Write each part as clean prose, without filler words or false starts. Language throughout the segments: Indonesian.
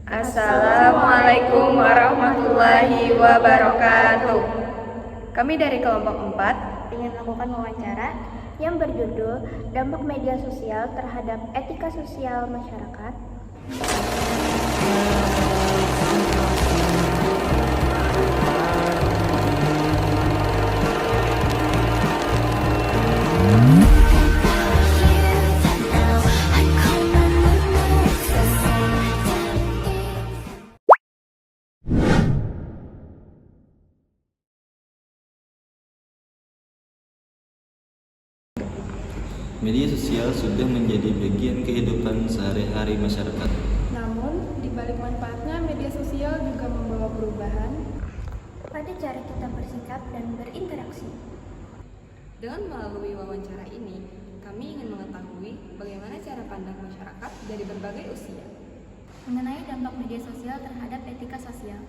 Assalamualaikum warahmatullahi wabarakatuh. Kami dari kelompok 4 ingin melakukan wawancara yang berjudul Dampak Media Sosial Terhadap Etika Sosial Masyarakat. Media sosial sudah menjadi bagian kehidupan sehari-hari masyarakat. Namun, di balik manfaatnya, media sosial juga membawa perubahan Pada cara kita bersikap dan berinteraksi. Dengan melalui wawancara ini, kami ingin mengetahui bagaimana cara pandang masyarakat dari berbagai usia Mengenai dampak media sosial terhadap etika sosial.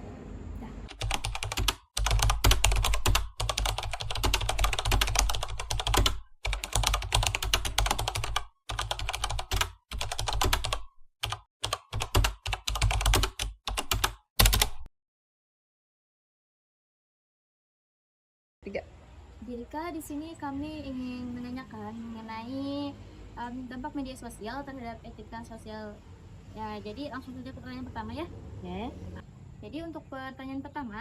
Jika di sini kami ingin menanyakan mengenai dampak media sosial terhadap etika sosial. Ya, jadi langsung saja ke pertanyaan pertama ya. Ya. Jadi untuk pertanyaan pertama,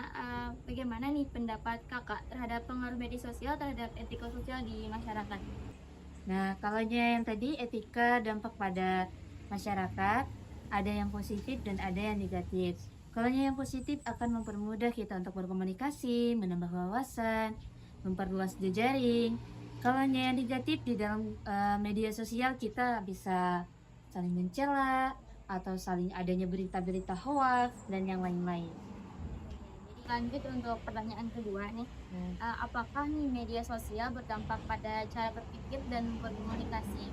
bagaimana nih pendapat kakak terhadap pengaruh media sosial terhadap etika sosial di masyarakat? Nah, kalau yang tadi etika dampak pada masyarakat, ada yang positif dan ada yang negatif. Kalau yang positif akan mempermudah kita untuk berkomunikasi, menambah wawasan, memperluas jejaring. Kalau yang negatif di dalam media sosial kita bisa saling mencela atau saling adanya berita-berita hoax dan yang lain-lain. Jadi lanjut untuk pertanyaan kedua nih, apakah nih media sosial berdampak pada cara berpikir dan berkomunikasi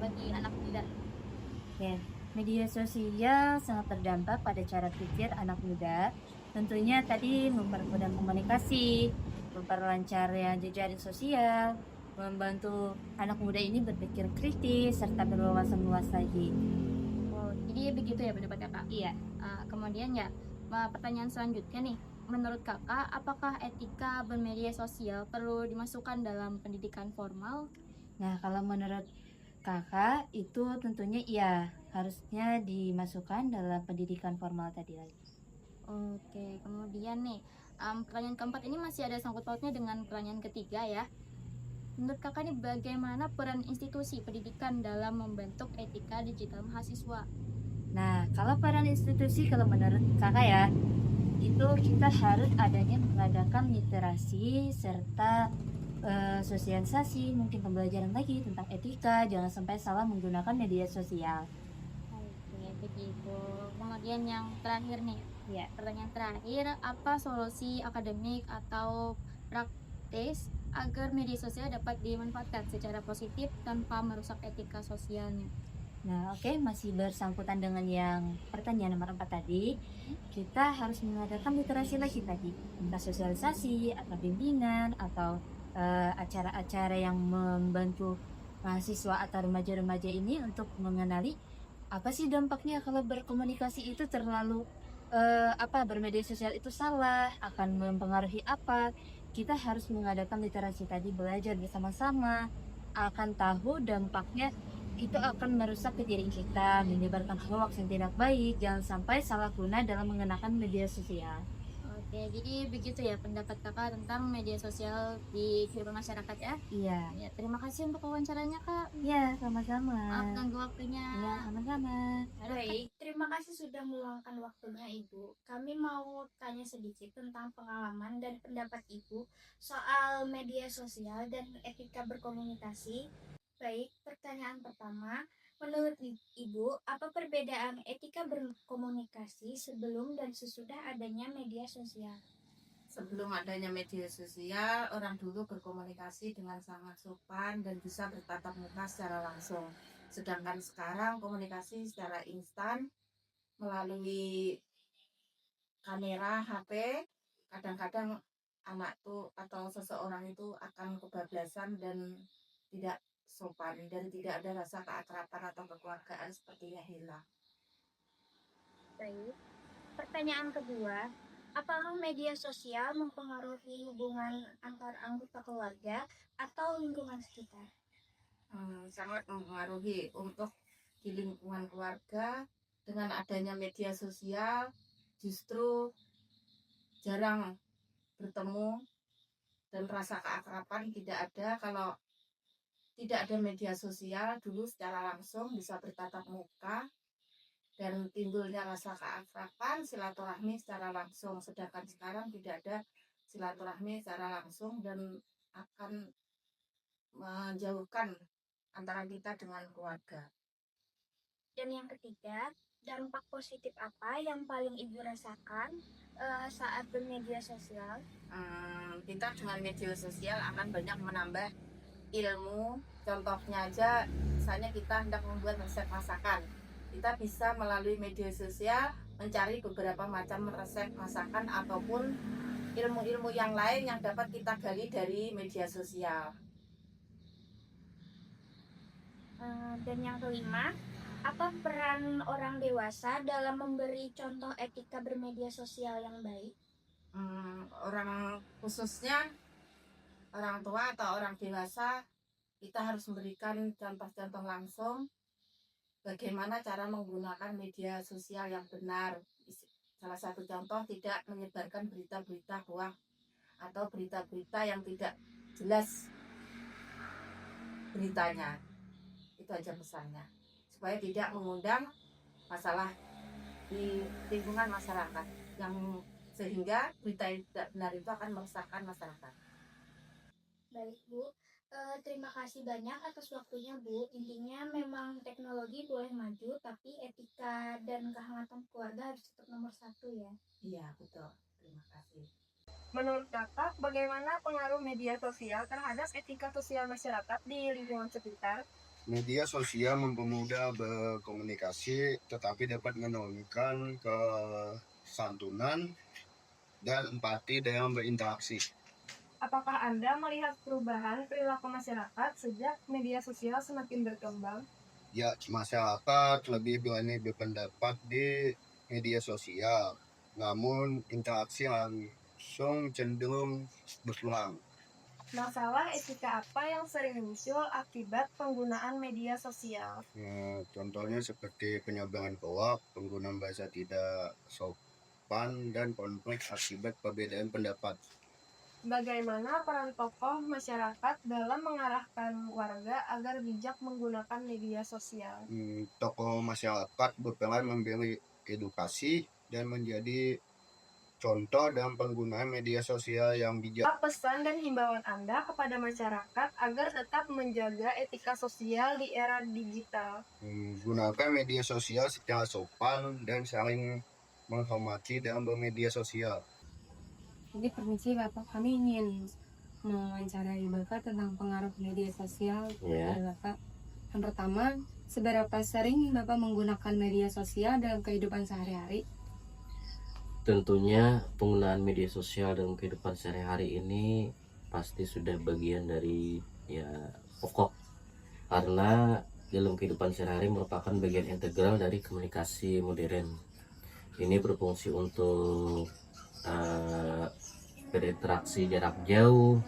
bagi anak muda? Oke, media sosial sangat terdampak pada cara pikir anak muda. Tentunya tadi mempermudah komunikasi, memperlancar jejaring sosial, membantu anak muda ini berpikir kritis serta berwawasan luas lagi. Oh, jadi begitu ya pendapat kakak? Iya. Kemudian ya, pertanyaan selanjutnya nih, menurut kakak, apakah etika bermedia sosial perlu dimasukkan dalam pendidikan formal? Nah, kalau menurut kakak itu tentunya iya, harusnya dimasukkan dalam pendidikan formal tadi lagi. Oke, kemudian nih, pertanyaan keempat ini masih ada sangkut pautnya dengan pertanyaan ketiga ya. Menurut kakak nih, bagaimana peran institusi pendidikan dalam membentuk etika digital mahasiswa? Nah, kalau peran institusi, kalau menurut kakak ya, itu kita harus adanya mengadakan literasi serta sosialisasi, mungkin pembelajaran lagi tentang etika, jangan sampai salah menggunakan media sosial. Oke, begitu. Kemudian yang terakhir nih, Ya. pertanyaan terakhir, apa solusi akademik atau praktis agar media sosial dapat dimanfaatkan secara positif tanpa merusak etika sosialnya? Nah, oke, masih bersangkutan dengan yang pertanyaan nomor 4 tadi, kita harus mengadakan literasi lagi tadi, entah sosialisasi atau bimbingan atau acara-acara yang membantu mahasiswa atau remaja-remaja ini untuk mengenali apa sih dampaknya kalau berkomunikasi itu terlalu bermedia sosial itu salah, akan mempengaruhi apa. Kita harus mengadakan literasi tadi, belajar bersama-sama, akan tahu dampaknya itu akan merusak kejiwaan kita, menyebarkan hoax yang tidak baik, jangan sampai salah guna dalam menggunakan media sosial. Oke, jadi begitu ya pendapat kakak tentang media sosial di kehidupan masyarakat ya. Iya. Ya, terima kasih untuk wawancaranya kak. Iya, sama-sama. Maaf ganggu waktunya. Iya, sama-sama. Baik, terima kasih sudah meluangkan waktunya Ibu. Kami mau tanya sedikit tentang pengalaman dan pendapat Ibu soal media sosial dan etika berkomunikasi. Baik, pertanyaan pertama, menurut Ibu, apa perbedaan etika berkomunikasi sebelum dan sesudah adanya media sosial? Sebelum adanya media sosial, orang dulu berkomunikasi dengan sangat sopan dan bisa bertatap muka secara langsung. Sedangkan sekarang komunikasi secara instan melalui kamera HP. Kadang-kadang anak tuh atau seseorang itu akan kebablasan dan tidak sopan dan tidak ada rasa keakraban atau kekeluargaan sepertinya hilang. Baik. Pertanyaan kedua, apakah media sosial mempengaruhi hubungan antar anggota keluarga atau lingkungan sekitar? Sangat mempengaruhi untuk di lingkungan keluarga. Dengan adanya media sosial justru jarang bertemu dan rasa keakraban tidak ada. Kalau tidak ada media sosial, dulu secara langsung bisa bertatap muka dan timbulnya rasa keakraban, silaturahmi secara langsung. Sedangkan sekarang tidak ada silaturahmi secara langsung dan akan menjauhkan antara kita dengan keluarga. Dan yang ketiga, dampak positif apa yang paling Ibu rasakan saat bermedia sosial? Kita dengan media sosial akan banyak menambah ilmu. Contohnya aja, misalnya kita hendak membuat resep masakan, kita bisa melalui media sosial mencari beberapa macam resep masakan ataupun ilmu-ilmu yang lain yang dapat kita gali dari media sosial. Dan yang kelima, apa peran orang dewasa dalam memberi contoh etika bermedia sosial yang baik? Orang khususnya orang tua atau orang dewasa, kita harus memberikan contoh-contoh langsung bagaimana cara menggunakan media sosial yang benar. Salah satu contoh, tidak menyebarkan berita-berita hoax atau berita-berita yang tidak jelas beritanya. Itu aja pesannya, supaya tidak mengundang masalah di lingkungan masyarakat, yang sehingga berita yang tidak benar itu akan meresahkan masyarakat. Baik Bu, terima kasih banyak atas waktunya Bu. Intinya memang teknologi boleh maju, tapi etika dan kehangatan keluarga harus tetap nomor satu ya. Iya, betul. Terima kasih. Menurut Kakak, bagaimana pengaruh media sosial terhadap etika sosial masyarakat di lingkungan sekitar? Media sosial mempermudah berkomunikasi, tetapi dapat menurunkan kesantunan dan empati dalam berinteraksi. Apakah Anda melihat perubahan perilaku masyarakat sejak media sosial semakin berkembang? Ya, masyarakat lebih berani berpendapat di media sosial, namun interaksi langsung cenderung berkurang. Masalah etika apa yang sering muncul akibat penggunaan media sosial? Contohnya seperti penyebaran hoax, penggunaan bahasa tidak sopan, dan konflik akibat perbedaan pendapat. Bagaimana peran tokoh masyarakat dalam mengarahkan warga agar bijak menggunakan media sosial? Tokoh masyarakat berperan memberi edukasi dan menjadi contoh dalam penggunaan media sosial yang bijak. Apa pesan dan himbauan Anda kepada masyarakat agar tetap menjaga etika sosial di era digital? Gunakan media sosial secara sopan dan saling menghormati dalam bermedia sosial. Jadi permisi Bapak, kami ingin mewawancarai Bapak tentang pengaruh media sosial kepada Bapak. Yang pertama, seberapa sering Bapak menggunakan media sosial dalam kehidupan sehari-hari? Tentunya penggunaan media sosial dalam kehidupan sehari-hari ini pasti sudah bagian dari pokok, karena dalam kehidupan sehari-hari merupakan bagian integral dari komunikasi modern. Ini berfungsi untuk berinteraksi jarak jauh,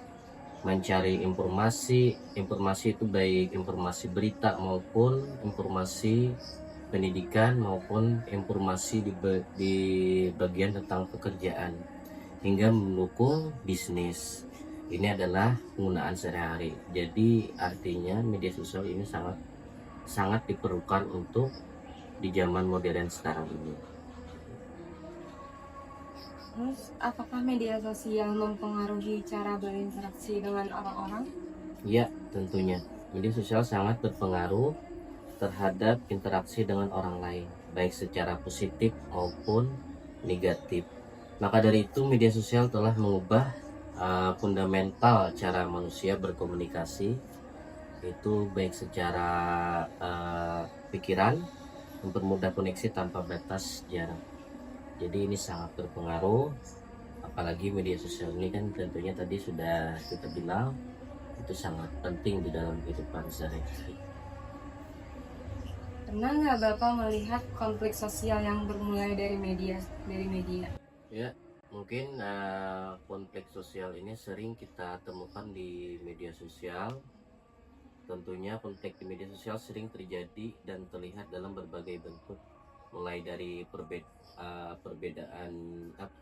mencari informasi itu baik informasi berita maupun informasi pendidikan maupun informasi di bagian tentang pekerjaan hingga mendukung bisnis. Ini adalah penggunaan sehari-hari. Jadi artinya media sosial ini sangat diperlukan untuk di zaman modern sekarang ini. Terus, apakah media sosial mempengaruhi cara berinteraksi dengan orang-orang? Ya, tentunya. Media sosial sangat berpengaruh terhadap interaksi dengan orang lain, baik secara positif maupun negatif. Maka dari itu, media sosial telah mengubah fundamental cara manusia berkomunikasi, itu baik secara pikiran, mempermudah koneksi tanpa batas jarak. Jadi ini sangat berpengaruh, apalagi media sosial ini kan tentunya tadi sudah kita bilang itu sangat penting di dalam kehidupan sehari-hari. Pernah nggak Bapak melihat konflik sosial yang bermulai dari media? Ya, mungkin konflik sosial ini sering kita temukan di media sosial. Tentunya konflik di media sosial sering terjadi dan terlihat dalam berbagai bentuk, mulai dari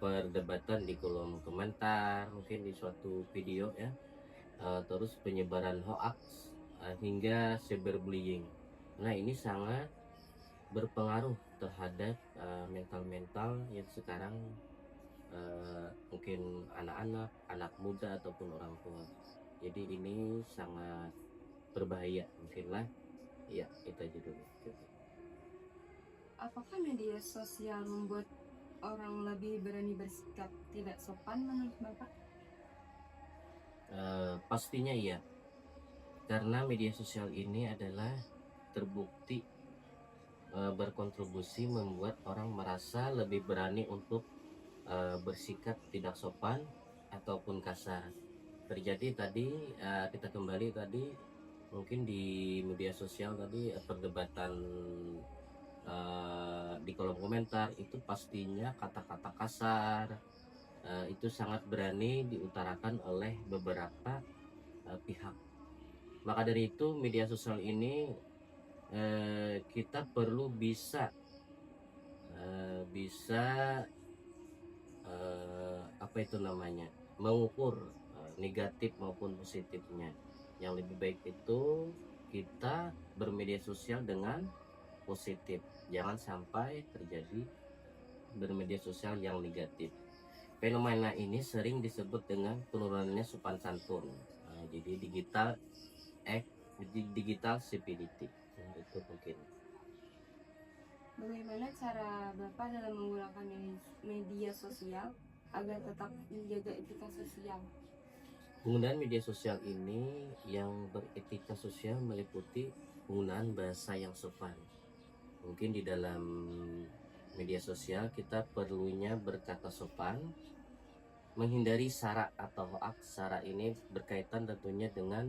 perdebatan di kolom komentar, mungkin di suatu video ya, terus penyebaran hoax, hingga cyberbullying. Nah, ini sangat berpengaruh terhadap mental yang sekarang, mungkin anak-anak, anak muda ataupun orang tua. Jadi ini sangat berbahaya mungkinlah. Ya, itu aja dulu. Apakah media sosial membuat orang lebih berani bersikap tidak sopan menurut Bapak? Pastinya iya, karena media sosial ini adalah terbukti berkontribusi membuat orang merasa lebih berani untuk bersikap tidak sopan ataupun kasar. Terjadi tadi, kita kembali tadi, mungkin di media sosial tadi perdebatan di kolom komentar itu pastinya kata-kata kasar itu sangat berani diutarakan oleh beberapa pihak. Maka dari itu media sosial ini kita perlu bisa mengukur negatif maupun positifnya. Yang lebih baik itu kita bermedia sosial dengan positif, jangan sampai terjadi bermedia sosial yang negatif. Fenomena ini sering disebut dengan penurunannya sopan santun. Jadi digital stupidity. Itu mungkin. Bagaimana cara Bapak dalam menggunakan media sosial agar tetap menjaga etika sosial? Penggunaan media sosial ini yang beretika sosial meliputi penggunaan bahasa yang sopan. Mungkin di dalam media sosial kita perlunya berkata sopan, menghindari sara atau hoax. Sara ini berkaitan tentunya dengan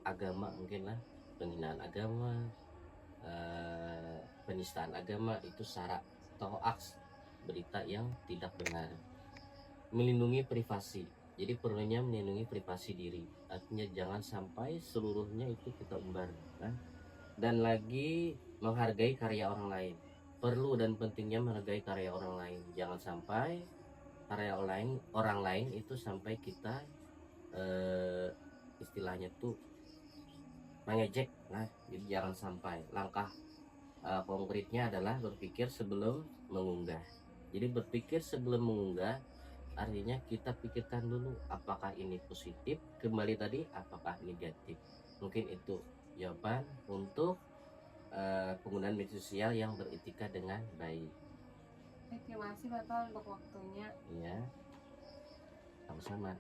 agama, mungkin lah penghinaan agama, penistaan agama, itu sara atau hoax, berita yang tidak benar. Melindungi privasi, jadi perlunya melindungi privasi diri, artinya jangan sampai seluruhnya itu kita umbar kan? Dan lagi menghargai karya orang lain, perlu dan pentingnya menghargai karya orang lain, jangan sampai karya orang lain itu sampai kita istilahnya tuh mengejek. Nah, jadi jangan sampai. Langkah konkretnya adalah berpikir sebelum mengunggah. Jadi berpikir sebelum mengunggah artinya kita pikirkan dulu apakah ini positif, kembali tadi apakah negatif. Mungkin itu jawaban untuk penggunaan media sosial yang beretika dengan baik. Terima kasih Bapak untuk waktunya. Ya, sama-sama.